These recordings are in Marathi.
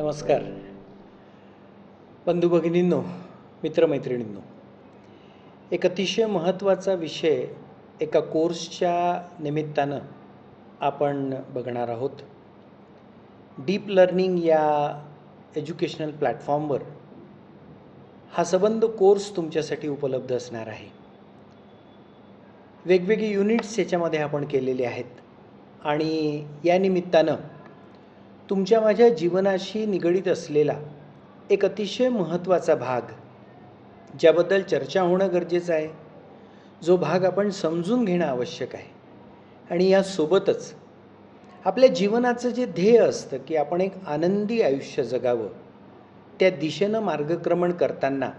नमस्कार बंधू भगिनींनो, मित्रमैत्रिणींनो. एक अतिशय महत्त्वाचा विषय एका कोर्सच्या निमित्तानं आपण बघणार आहोत. डीप लर्निंग या एज्युकेशनल प्लॅटफॉर्मवर हा सबंध कोर्स तुमच्यासाठी उपलब्ध असणार आहे. वेगवेगळे युनिट्स याच्यामध्ये आपण केलेले आहेत आणि या निमित्तानं तुमच्या माझ्या जीवनाशी निगडीत असलेला एक अतिशय महत्त्वाचा भाग ज्याबद्दल चर्चा होणं गरजेचं आहे, जो भाग आपण समजून घेणं आवश्यक आहे. आणि यासोबतच आपल्या जीवनाचं जे ध्येय असतं की आपण एक आनंदी आयुष्य जगावं, त्या दिशेनं मार्गक्रमण करताना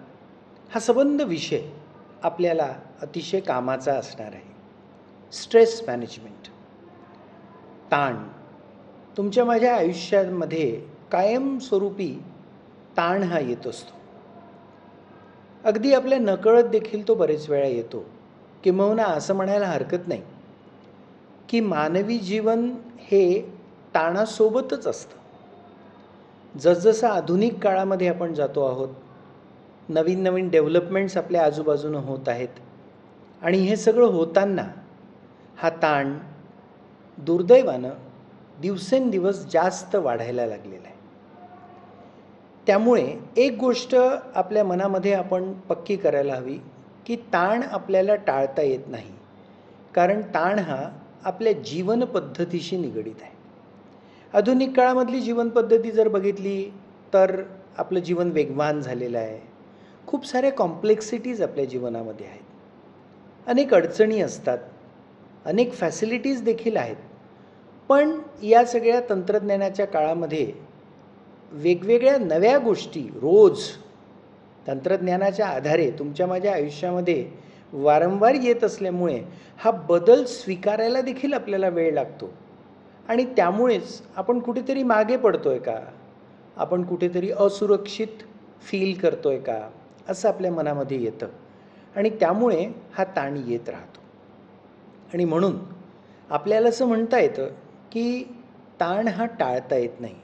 हा सबंध विषय आपल्याला अतिशय कामाचा असणार आहे. स्ट्रेस मॅनेजमेंट, ताण. तुमच्या माझ्या आयुष्यामध्ये कायमस्वरूपी ताण हा येत असतो. अगदी आपल्या नकळत देखील तो बरेच वेळा येतो. किंबहुना असं म्हणायला हरकत नाही की मानवी जीवन हे ताणासोबतच असतं. जसजसं आधुनिक काळामध्ये आपण जातो आहोत, नवीन नवीन डेव्हलपमेंट्स आपल्या आजूबाजूनं होत आहेत आणि हे सगळं होताना हा ताण दुर्दैवानं दिवसेंदिवस जास्त वाढायला लागलेला आहे. त्यामुळे एक गोष्ट आपल्या मनामध्ये आपण पक्की करायला हवी की ताण आपल्याला टाळता येत नाही, कारण ताण हा आपल्या जीवन पद्धतीशी निगडीत आहे. आधुनिक काळामधली जीवन पद्धती जर बघितली तर आपलं जीवन वेगवान झालेलं आहे. खूप साऱ्या कॉम्प्लेक्सिटीज आपल्या जीवनामध्ये आहेत. अनेक अडचणी असतात, अनेक फॅसिलिटीज देखील आहेत. पण या सगळ्या तंत्रज्ञानाच्या काळामध्ये वेगवेगळ्या नव्या गोष्टी रोज तंत्रज्ञानाच्या आधारे तुमच्या माझ्या आयुष्यामध्ये वारंवार येत असल्यामुळे हा बदल स्वीकारायला देखील आपल्याला वेळ लागतो. आणि त्यामुळेच आपण कुठेतरी मागे पडतोय का, आपण कुठेतरी असुरक्षित फील करतोय का, असं आपल्या मनामध्ये येतं आणि त्यामुळे हा ताण येत राहतो. आणि म्हणून आपल्याला असं म्हणता येतं की ताण हा टाळता येत नाही,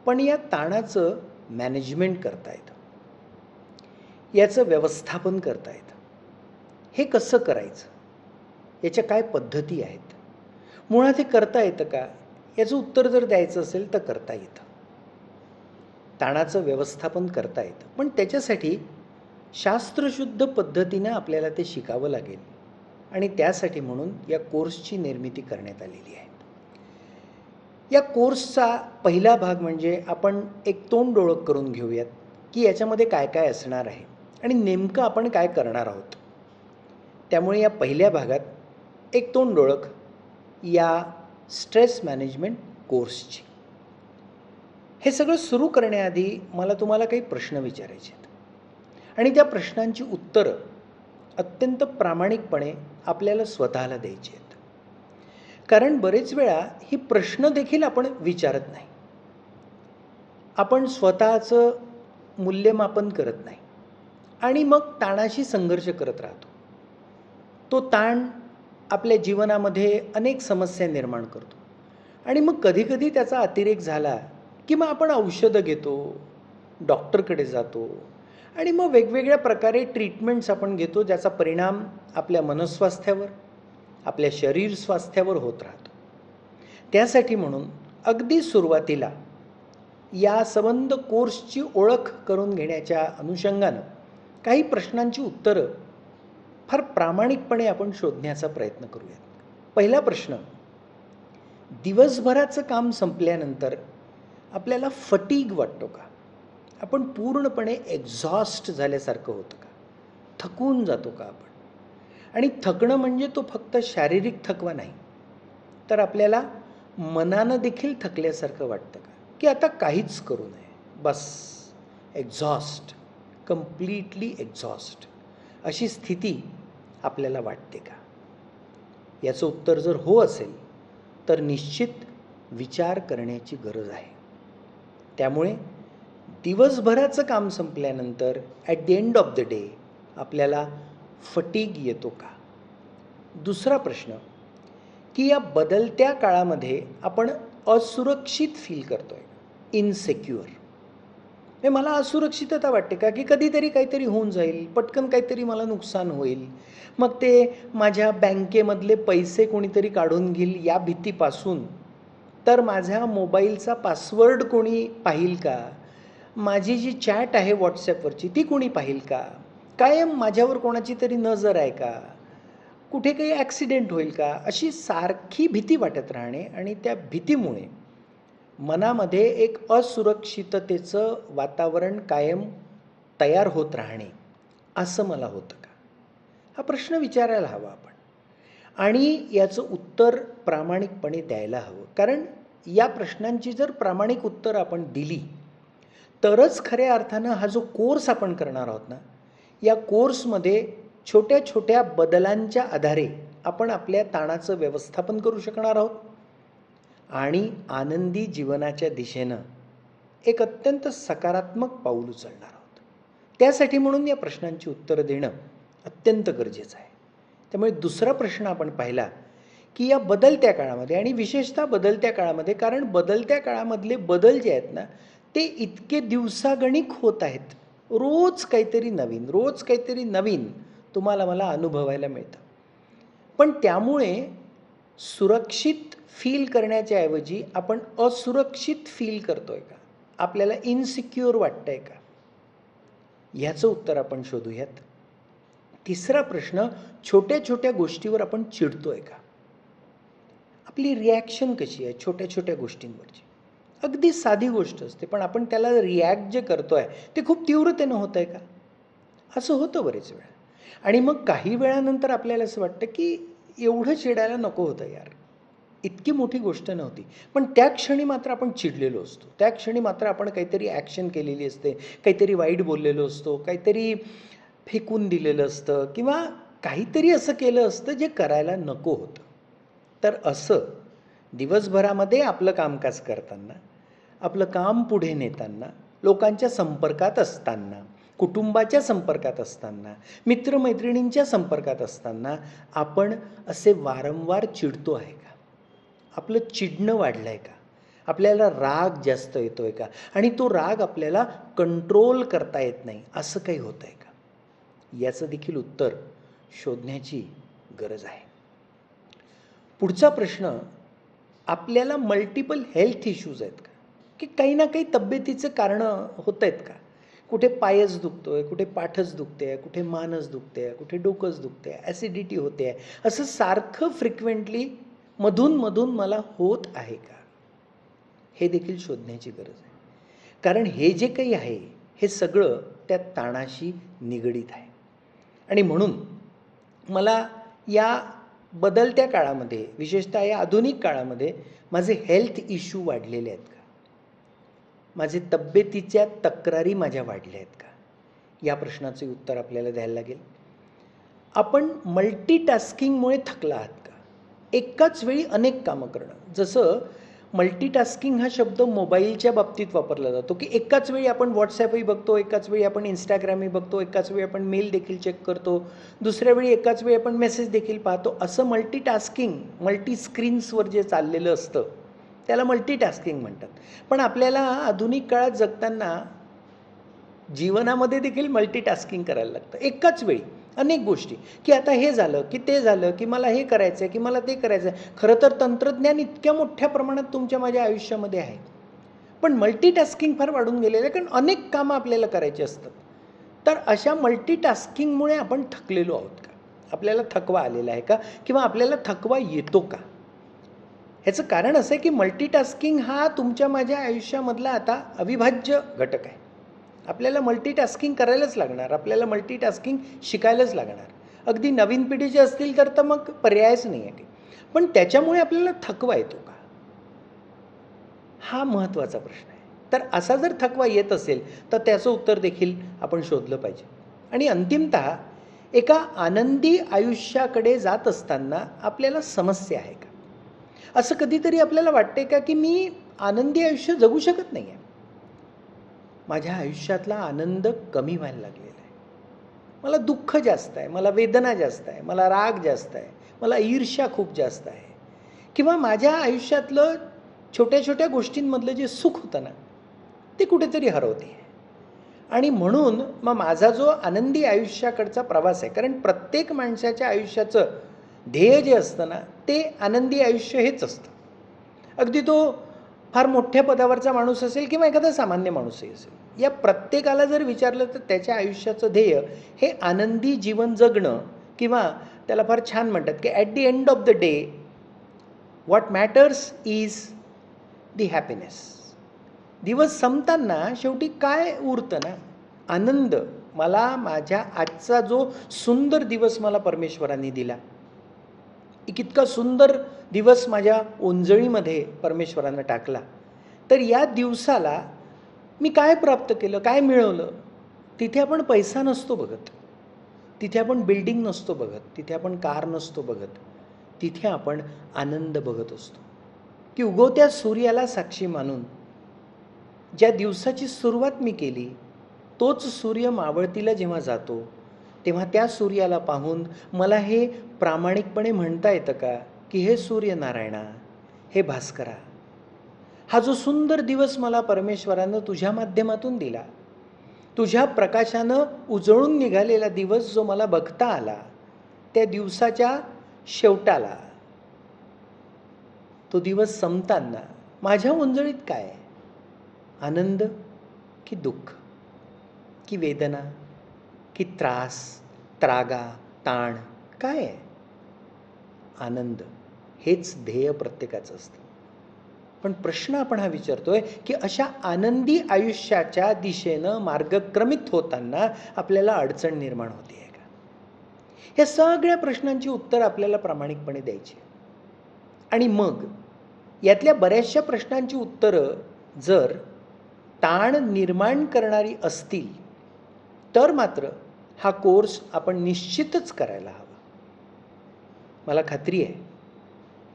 पण या ताणाचं मॅनेजमेंट करता येतं, याचं व्यवस्थापन करता येतं. हे कसं करायचं, याच्या काय पद्धती आहेत, मुळात हे करता येतं का, याचं उत्तर जर द्यायचं असेल तर करता येतं. ताणाचं व्यवस्थापन करता येतं, पण त्याच्यासाठी शास्त्रशुद्ध पद्धतीनं आपल्याला ते शिकावं लागेल. आणि त्यासाठी म्हणून या कोर्सची निर्मिती करण्यात आलेली आहे. या कोर्सचा पहिला भाग म्हणजे आपण एक तोंड ओळख करून घेऊयात की याच्यामध्ये काय काय असणार आहे आणि नेमकं आपण काय करणार आहोत. त्यामुळे या पहिल्या भागात एक तोंड ओळख या स्ट्रेस मॅनेजमेंट कोर्सची. हे सगळं सुरू करण्याआधी मला तुम्हाला काही प्रश्न विचारायचे आहेत आणि त्या प्रश्नांची उत्तरं अत्यंत प्रामाणिकपणे आपल्याला स्वतःला द्यायची आहेत. कारण बरेच वेळा ही प्रश्न देखील आपण विचारत नाही. आपण स्वतःचं मूल्यमापन करत नाही आणि मग ताणाशी संघर्ष करत राहतो. तो ताण आपल्या जीवनामध्ये अनेक समस्या निर्माण करतो आणि मग कधीकधी त्याचा अतिरेक झाला की मग आपण औषधं घेतो, डॉक्टरकडे जातो आणि मग वेगवेगळ्या प्रकारे ट्रीटमेंट्स आपण घेतो, ज्याचा परिणाम आपल्या मनस्वास्थ्यावर, आपल्या शरीर स्वास्थ्यावर होत राहतो. त्यासाठी म्हणून अगदी सुरुवातीला या सबंध कोर्सची ओळख करून घेण्याच्या अनुषंगानं काही प्रश्नांची उत्तरं फार प्रामाणिकपणे आपण शोधण्याचा प्रयत्न करूयात. पहिला प्रश्न, दिवसभराचं काम संपल्यानंतर आपल्याला फटीग वाटतो का? आपण पूर्णपणे एक्झॉस्ट झाल्यासारखं होतं का? थकून जातो का आपण? आणि थकणं म्हणजे तो फक्त शारीरिक थकवा नाही, तर आपल्याला मनानं देखील थकल्यासारखं वाटतं का, की आता काहीच करू नये, बस एक्झॉस्ट, कम्प्लिटली एक्झॉस्ट, अशी स्थिती आपल्याला वाटते का? याचं उत्तर जर हो असेल तर निश्चित विचार करण्याची गरज आहे. त्यामुळे दिवसभराचं काम संपल्यानंतर at the end of the day आपल्याला फटीग येतो का? दुसरा प्रश्न, की या बदलत्या काळामध्ये आपण असुरक्षित फील करतोय, इनसेक्युअर. म्हणजे मला असुरक्षितता वाटते का, की कधीतरी काहीतरी होऊन जाईल, पटकन काहीतरी मला नुकसान होईल. मग ते माझ्या बँकेमधले पैसे कोणीतरी काढून घेईल या भीतीपासून, तर माझ्या मोबाईलचा पासवर्ड कोणी पाहील का? माझी जी चॅट आहे WhatsAppवरची ती कोणी पाहील का? कायम माझ्यावर कोणाची तरी नजर आहे का? कुठे काही ॲक्सिडेंट होईल का? अशी सारखी भीती वाटत राहणे आणि त्या भीतीमुळे मनामध्ये एक असुरक्षिततेचं वातावरण कायम तयार होत राहणे, असं मला होतं का? हा प्रश्न विचारायला हवा आपण आणि याचं उत्तर प्रामाणिकपणे द्यायला हवं. कारण या प्रश्नांची जर प्रामाणिक उत्तर आपण दिली, तरच खऱ्या अर्थानं हा जो कोर्स आपण करणार आहोत ना, या कोर्समध्ये छोट्या-छोट्या बदलांच्या आधारे आपण आपल्या ताणाचं व्यवस्थापन करू शकणार आहोत आणि आनंदी जीवनाच्या दिशेनं एक अत्यंत सकारात्मक पाऊल उचलणार आहोत. त्यासाठी म्हणून या प्रश्नांची उत्तरं देणं अत्यंत गरजेचं आहे. त्यामुळे दुसरा प्रश्न आपण पाहिला, की या बदलत्या काळामध्ये आणि विशेषतः बदलत्या काळामध्ये, कारण बदलत्या काळामधले बदल जे आहेत ना, ते इतके दिवसागणिक होत आहेत. रोज काहीतरी नवीन, रोज काहीतरी नवीन तुम्हाला मला अनुभवायला मिळतं. पण त्यामुळे सुरक्षित फील करण्याच्या ऐवजी आपण असुरक्षित फील करतोय का? आपल्याला इन्सिक्युअर वाटतंय का? ह्याचं उत्तर आपण शोधूयात. तिसरा प्रश्न, छोट्या-छोट्या गोष्टीवर आपण चिडतोय का? आपली रिॲक्शन कशी आहे छोट्या-छोट्या गोष्टींवरची? अगदी साधी गोष्ट असते, पण आपण त्याला रिॲक्ट जे करतोय, ते खूप तीव्रतेनं होतंय का? असं होतं बरेच वेळा. आणि मग काही वेळानंतर आपल्याला असं वाटतं, की एवढं चिडायला नको होतं यार. इतकी मोठी गोष्ट नव्हती. पण त्या क्षणी मात्र आपण चिडलेलो असतो. त्या क्षणी मात्र आपण काहीतरी ॲक्शन केलेली असते, काहीतरी वाईट बोललेलो असतो, काहीतरी फेकून दिलेलं असतं किंवा काहीतरी असं केलं असतं जे करायला नको होतं. तर असं दिवसभरामध्ये आपलं कामकाज करताना, आपलं काम पुढे नेताना, लोकांच्या संपर्कात असताना, कुटुंबाच्या संपर्कात असताना, मित्रमैत्रिणींच्या संपर्कात असताना आपण असे वारंवार चिडतो आहे का? आपलं चिडणं वाढलं आहे का? आपल्याला राग जास्त येतोय का? आणि तो राग आपल्याला कंट्रोल करता येत नाही, असं काही होतं आहे का? याचं देखील उत्तर शोधण्याची गरज आहे. पुढचा प्रश्न, आपल्याला मल्टिपल हेल्थ इश्यूज आहेत का? की काही ना काही तब्येतीचं कारणं होत आहेत का? कुठे पायच दुखतोय, कुठे पाठच दुखते, कुठे मानच दुखते, कुठे डोकंच दुखते, ॲसिडिटी होते आहे, असं सारखं फ्रिक्वेंटली मधून-मधून मला होत आहे का? हे देखील शोधण्याची गरज आहे. कारण हे जे काही आहे, हे सगळं त्या ताणाशी निगडीत आहे. आणि म्हणून मला या बदलत्या काळामध्ये, विशेषतः या आधुनिक काळामध्ये माझे हेल्थ इश्यू वाढलेले आहेत का? माझे तब्येतीच्या तक्रारी माझ्या वाढल्या आहेत का? या प्रश्नाचे उत्तर आपल्याला द्यायला लागेल. आपण मल्टीटास्किंगमुळे थकला आहात का? एकाच वेळी अनेक कामं करणं. जसं मल्टीटास्किंग हा शब्द मोबाईलच्या बाबतीत वापरला जातो, की एकाच वेळी आपण WhatsAppही बघतो, एकाच वेळी आपण Instagramही बघतो, एकाच वेळी आपण मेल देखील चेक करतो, दुसऱ्या वेळी एकाच वेळी आपण मेसेज देखील पाहतो. असं मल्टीटास्किंग, मल्टी स्क्रीन्सवर जे चाललेलं असतं, त्याला मल्टीटास्किंग म्हणतात. पण आपल्याला आधुनिक काळात जगताना जीवनामध्ये देखील मल्टीटास्किंग करायला लागतं. एकाच वेळी अनेक गोष्टी, की आता हे झालं, की ते झालं, की मला हे करायचं आहे, की मला ते करायचं आहे. खरं तर तंत्रज्ञान इतक्या मोठ्या प्रमाणात तुमच्या माझ्या आयुष्यामध्ये आहे. पण मल्टीटास्किंग फार वाढून गेलेलं आहे, कारण अनेक कामं आपल्याला करायची असतात. तर अशा मल्टीटास्किंगमुळे आपण थकलेलो आहोत का? आपल्याला थकवा आलेला आहे का? किंवा आपल्याला थकवा येतो का? ह्याचं कारण असं आहे, की मल्टीटास्किंग हा तुमच्या माझ्या आयुष्यामधला आता अविभाज्य घटक आहे. आपल्याला मल्टीटास्किंग करायलाच लागणार. आपल्याला मल्टीटास्किंग शिकायलाच लागणार. अगदी नवीन पिढीचे असतील तर मग पर्यायच नाही आहे. पण त्याच्यामुळे आपल्याला थकवा येतो का? हा महत्त्वाचा प्रश्न आहे. तर असा जर थकवा येत असेल, तर त्याचं उत्तर देखील आपण शोधलं पाहिजे. आणि अंतिमतः एका आनंदी आयुष्याकडे जात असताना आपल्याला समस्या आहे का? असं कधीतरी आपल्याला वाटते का, की मी आनंदी आयुष्य जगू शकत नाही आहे. माझ्या आयुष्यातला आनंद कमी व्हायला लागलेला आहे. मला दुःख जास्त आहे, मला वेदना जास्त आहे, मला राग जास्त आहे, मला ईर्ष्या खूप जास्त आहे. किंवा माझ्या आयुष्यातलं छोट्या-छोट्या गोष्टींमधलं जे सुख होतं ना, ते कुठेतरी हरवते आहे. आणि म्हणून मग माझा जो आनंदी आयुष्याकडचा प्रवास आहे, कारण प्रत्येक माणसाच्या आयुष्याचं ध्येय जे असतं ना, ते आनंदी आयुष्य हेच असतं. अगदी तो फार मोठ्या पदावरचा माणूस असेल किंवा एखादा सामान्य माणूसही असेल, या प्रत्येकाला जर विचारलं तर त्याच्या आयुष्याचं ध्येय हे आनंदी जीवन जगणं, किंवा त्याला फार छान म्हणतात की at the end of the day what matters is the happiness. दिवस संपताना शेवटी काय उरतं ना, आनंद. मला माझ्या आजचा जो सुंदर दिवस मला परमेश्वरांनी दिला, एक इतका सुंदर दिवस माझ्या ओंजळीमध्ये परमेश्वरानं टाकला, तर या दिवसाला मी काय प्राप्त केलं, काय मिळवलं. तिथे आपण पैसा नसतो बघत, तिथे आपण बिल्डिंग नसतो बघत, तिथे आपण कार नसतो बघत, तिथे आपण आनंद बघत असतो. की उगवत्या सूर्याला साक्षी मानून ज्या दिवसाची सुरुवात मी केली, तोच सूर्य मावळतीला जेव्हा जातो, तेव्हा त्या सूर्याला पाहून मला हे प्रामाणिकपणे म्हणता येतं का की हे सूर्यनारायणा, हे भास्करा, हा जो सुंदर दिवस मला परमेश्वरानं तुझ्या माध्यमातून दिला, तुझ्या प्रकाशानं उजळून निघालेला दिवस जो मला बघता आला, त्या दिवसाच्या शेवटाला, तो दिवस संपताना माझ्या ओंजळीत काय आहे? आनंद की दुःख, की वेदना, की त्रास, त्रागा, ताण, काय आहे? आनंद हेच ध्येय प्रत्येकाचं असतं. पण प्रश्न आपण हा विचारतोय की अशा आनंदी आयुष्याच्या दिशेनं मार्गक्रमित होताना आपल्याला अडचण निर्माण होते आहे का? या सगळ्या प्रश्नांची उत्तर आपल्याला प्रामाणिकपणे द्यायची. आणि मग यातल्या बऱ्याचशा प्रश्नांची उत्तरं जर ताण निर्माण करणारी असतील, तर मात्र हा कोर्स आपण निश्चितच करायला हवा. मला खात्री आहे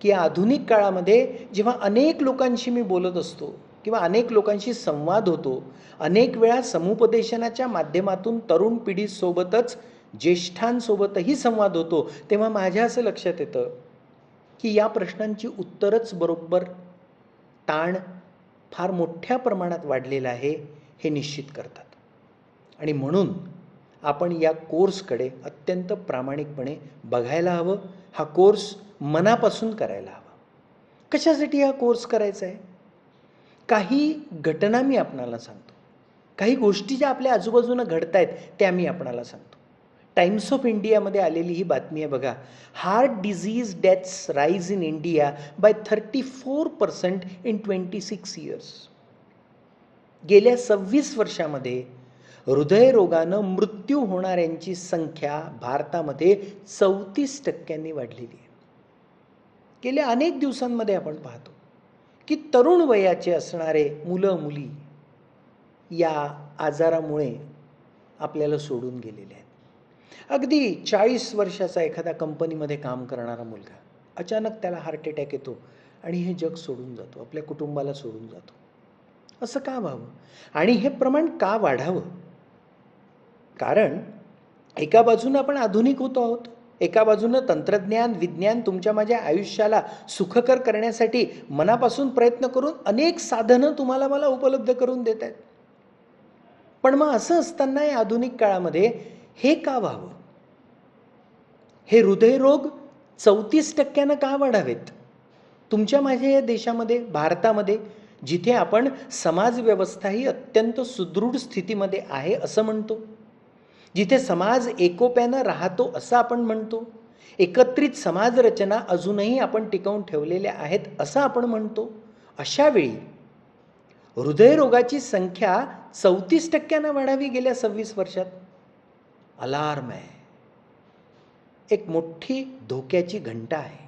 की आधुनिक काळामध्ये जेव्हा अनेक लोकांशी मी बोलत असतो किंवा अनेक लोकांशी संवाद होतो, अनेक वेळा समुपदेशनाच्या माध्यमातून तरुण पिढीसोबतच ज्येष्ठांसोबतही संवाद होतो, तेव्हा माझ्या असं लक्षात येतं की या प्रश्नांची उत्तरच बरोबर ताण फार मोठ्या प्रमाणात वाढलेला आहे हे निश्चित करतात. आणि म्हणून आपण या कोर्सकडे अत्यंत प्रामाणिकपणे बघायला हवं. हा कोर्स मनापासून करायला हवा. कशासाठी हा कोर्स करायचा आहे? काही घटना मी आपणाला सांगतो, काही गोष्टी ज्या आपल्या आजूबाजूनं घडत आहेत त्या मी आपणाला सांगतो. टाइम्स ऑफ इंडियामध्ये आलेली ही बातमी आहे बघा. Heart disease deaths rise in India by 34% in 26 years. गेल्या 26 वर्षामध्ये हृदयरोगानं मृत्यू होणाऱ्यांची संख्या भारतामध्ये 34% वाढलेली आहे. गेल्या अनेक दिवसांमध्ये आपण पाहतो की तरुण वयाचे असणारे मुलं मुली या आजारामुळे आपल्याला सोडून गेलेले आहेत. अगदी 40 वर्षाचा एखादा कंपनीमध्ये काम करणारा मुलगा, अचानक त्याला हार्ट अटॅक येतो आणि हे जग सोडून जातो, आपल्या कुटुंबाला सोडून जातो. असं का व्हावं? आणि हे प्रमाण का वाढावं? कारण एका बाजूनं आपण आधुनिक होतो आहोत, एका बाजूनं तंत्रज्ञान, विज्ञान तुमच्या माझ्या आयुष्याला सुखकर करण्यासाठी मनापासून प्रयत्न करून अनेक साधनं तुम्हाला मला उपलब्ध करून देत आहेत. पण मग असं असताना या आधुनिक काळामध्ये हे का व्हावं? हे हृदयरोग 34% का वाढावेत? तुमच्या माझ्या या देशामध्ये, भारतामध्ये, जिथे आपण समाज व्यवस्था ही अत्यंत सुदृढ स्थितीमध्ये आहे असं म्हणतो, जिथे समाज एकोप्यानं राहतो असं आपण म्हणतो, एकत्रित समाज रचना अजूनही आपण टिकवून ठेवलेल्या आहेत असं आपण म्हणतो, अशा वेळी हृदयरोगाची संख्या 34% वाढावी गेल्या 26 वर्षात, अलार्म आहे. एक मोठी धोक्याची घंटा आहे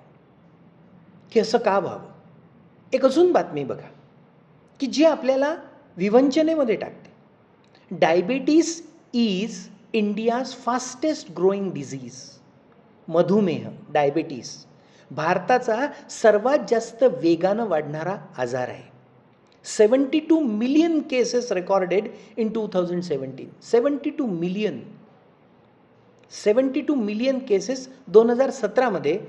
की असं का व्हावं. एक अजून बातमी बघा की जी आपल्याला विवंचनेमध्ये टाकते. Diabetes is India's fastest growing disease. मधुमेह, डायबिटीस भारताचा सर्वात जास्त वेगानं वाढणारा आजार आहे. 72 million cases recorded in 2017. 72 million cases 2017 मध्ये.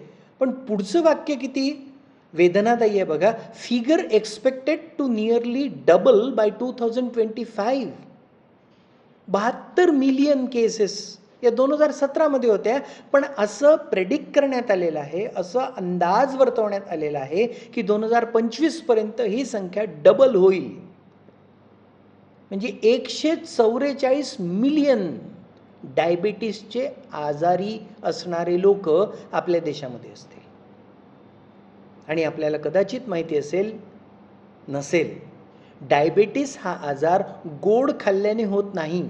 पण पुढचं वाक्य किती वेदनादायी आहे बघा. Figure expected to nearly double by 2025. 72 million cases या 2017 मध्ये होत्या. पण असं प्रेडिक्ट करण्यात आलेलं आहे, असं अंदाज वर्तवण्यात आलेला आहे की 2025 पर्यंत ही संख्या डबल होईल. म्हणजे 144 मिलियन डायबिटीसचे आजारी असणारे लोक आपल्या देशामध्ये असतील. आणि आपल्याला कदाचित माहिती असेल, नसेल, डायबिटीस हा आजार गोड खाल्ल्याने होत नाही.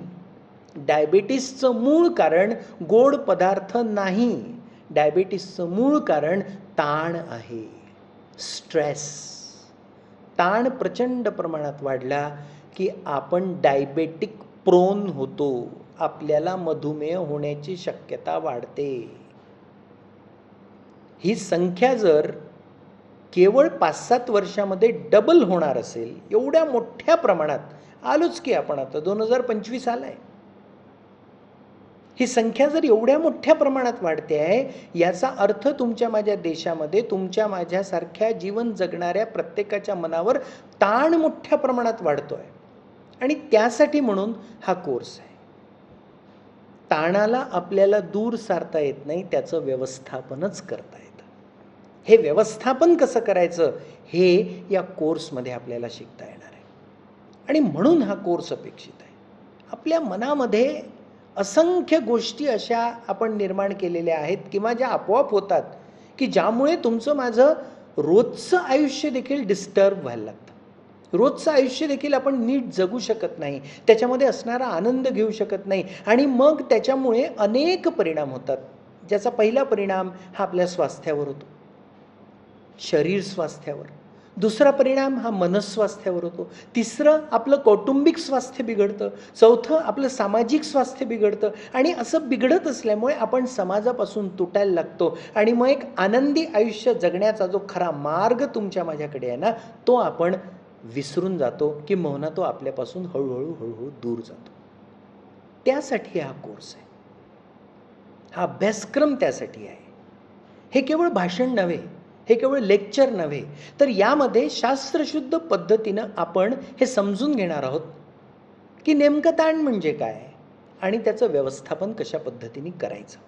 डायबिटीसचं मूळ कारण गोड पदार्थ नाही. डायबिटीसचं मूळ कारण ताण आहे, स्ट्रेस. ताण प्रचंड प्रमाणात वाढला की आपण डायबेटिक प्रोन होतो. आपल्याला मधुमेह होण्याची शक्यता वाढते. ही संख्या जर केवळ 5-7 वर्षामध्ये डबल होणार असेल, एवढ्या मोठ्या प्रमाणात आलोच की आपण, आता 2025 आलाय. ही संख्या जर एवढ्या मोठ्या प्रमाणात वाढते आहे, याचा अर्थ तुमच्या माझ्या देशामध्ये तुमच्या माझ्यासारख्या जीवन जगणाऱ्या प्रत्येकाच्या मनावर ताण मोठ्या प्रमाणात वाढतोय. आणि त्यासाठी म्हणून हा कोर्स आहे. ताणाला आपल्याला दूर सारता येत नाही, त्याचं व्यवस्थापनच करता येतं. हे व्यवस्थापन कसं करायचं हे या कोर्समध्ये आपल्याला शिकता येणार आहे. आणि म्हणून हा कोर्स अपेक्षित आहे. आपल्या मनामध्ये असंख्य गोष्टी अशा आपण निर्माण केलेल्या आहेत किंवा ज्या आपोआप होतात की ज्यामुळे तुमचं माझं रोजचं आयुष्य देखील डिस्टर्ब व्हायला लागतं. रोजचं आयुष्य देखील आपण नीट जगू शकत नाही, त्याच्यामध्ये असणारा आनंद घेऊ शकत नाही. आणि मग त्याच्यामुळे अनेक परिणाम होतात. ज्याचा पहिला परिणाम हा आपल्या स्वास्थ्यावर होतो, शरीर स्वास्थ्यावर. दुसरा परिणाम हा मनस्वास्थ्यावर होतो. तिसरं आपलं कौटुंबिक स्वास्थ्य बिघडतं. चौथं आपलं सामाजिक स्वास्थ्य बिघडतं. आणि असं बिघडत असल्यामुळे आपण समाजापासून तुटायला लागतो. आणि मग एक आनंदी आयुष्य जगण्याचा जो खरा मार्ग तुमच्या माझ्याकडे आहे ना, तो आपण विसरून जातो, किंबहुना तो आपल्यापासून हळूहळू दूर जातो. त्यासाठी हा कोर्स आहे, हा अभ्यासक्रम त्यासाठी आहे. हे केवळ भाषण नव्हे, हे केवळ लेक्चर नव्हे, तर यामध्ये शास्त्रशुद्ध पद्धतीनं आपण हे समजून घेणार आहोत की नेमकं ताण म्हणजे काय आणि त्याचं व्यवस्थापन कशा पद्धतीने करायचं.